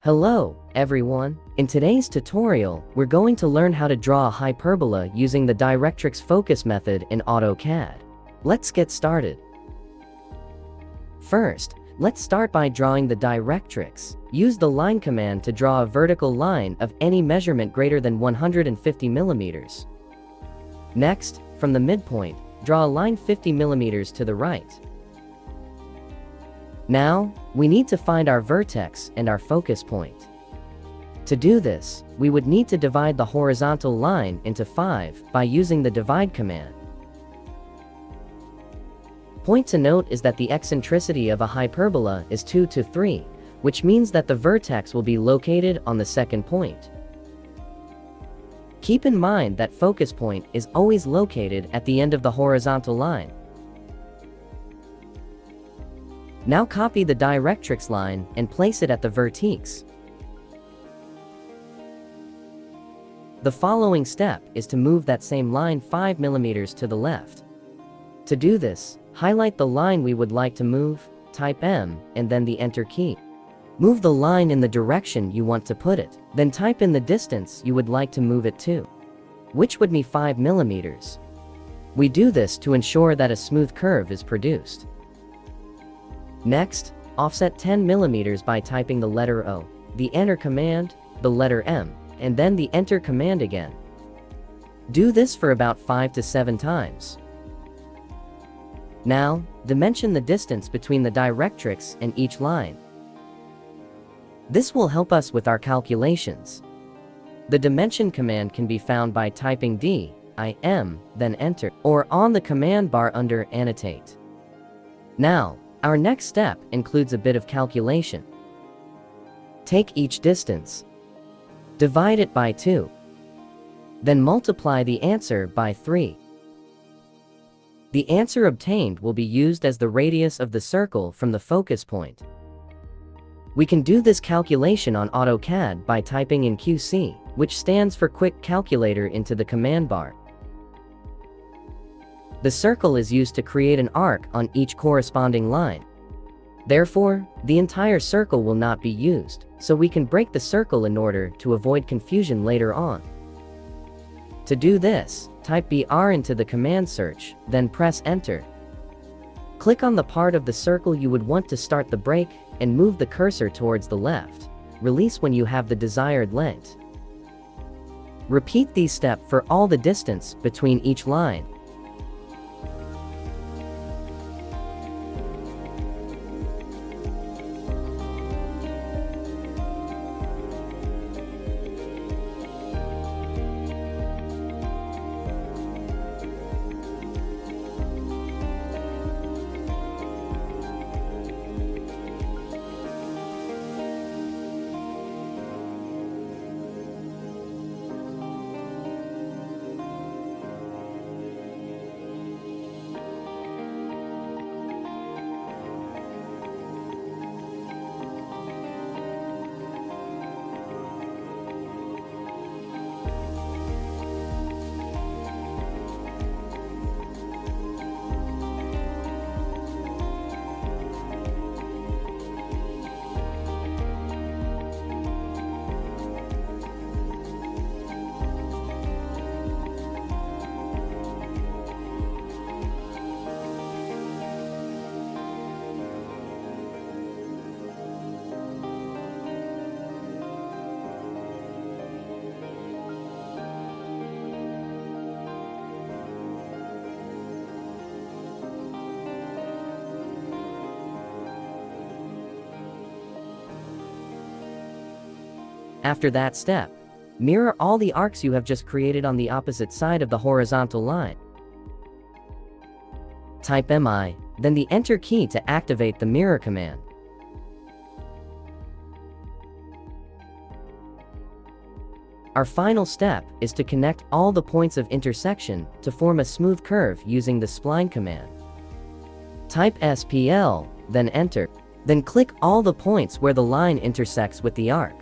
Hello, everyone. In today's tutorial, we're going to learn how to draw a hyperbola using the Directrix focus method in AutoCAD. Let's get started. First, let's start by drawing the Directrix. Use the line command to draw a vertical line of any measurement greater than 150 millimeters. Next, from the midpoint, draw a line 50 millimeters to the right. Now, we need to find our vertex and our focus point. To do this, we would need to divide the horizontal line into 5 by using the divide command. Point to note is that the eccentricity of a hyperbola is 2 to 3, which means that the vertex will be located on the second point. Keep in mind that focus point is always located at the end of the horizontal line. Now copy the Directrix line and place it at the vertex. The following step is to move that same line 5 millimeters to the left. To do this, highlight the line we would like to move, type M, and then the Enter key. Move the line in the direction you want to put it, then type in the distance you would like to move it to, which would be 5 millimeters. We do this to ensure that a smooth curve is produced. Next, offset 10 millimeters by typing the letter O, the Enter command, the letter M, and then the Enter command again. Do this for about 5 to 7 times. Now, dimension the distance between the Directrix and each line. This will help us with our calculations. The dimension command can be found by typing D-I-M, then Enter, or on the command bar under Annotate. Now, our next step includes a bit of calculation. Take each distance, divide it by 2, then multiply the answer by 3. The answer obtained will be used as the radius of the circle from the focus point. We can do this calculation on AutoCAD by typing in QC, which stands for Quick Calculator, into the command bar. The circle is used to create an arc on each corresponding line. Therefore, the entire circle will not be used, so we can break the circle in order to avoid confusion later on. To do this, type BR into the command search, then press Enter. Click on the part of the circle you would want to start the break, and move the cursor towards the left. Release when you have the desired length. Repeat these steps for all the distance between each line. After that step, mirror all the arcs you have just created on the opposite side of the horizontal line. Type MI, then the Enter key to activate the mirror command. Our final step is to connect all the points of intersection to form a smooth curve using the Spline command. Type SPL, then Enter. Then click all the points where the line intersects with the arc.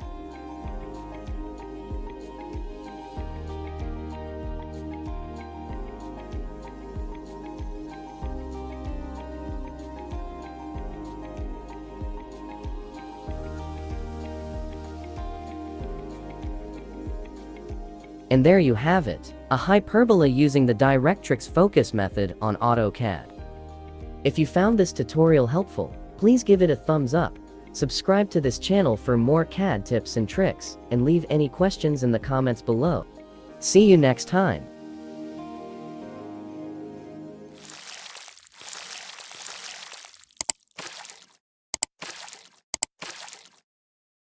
And there you have it, a hyperbola using the Directrix focus method on AutoCAD. If you found this tutorial helpful, please give it a thumbs up, subscribe to this channel for more CAD tips and tricks, and leave any questions in the comments below. See you next time.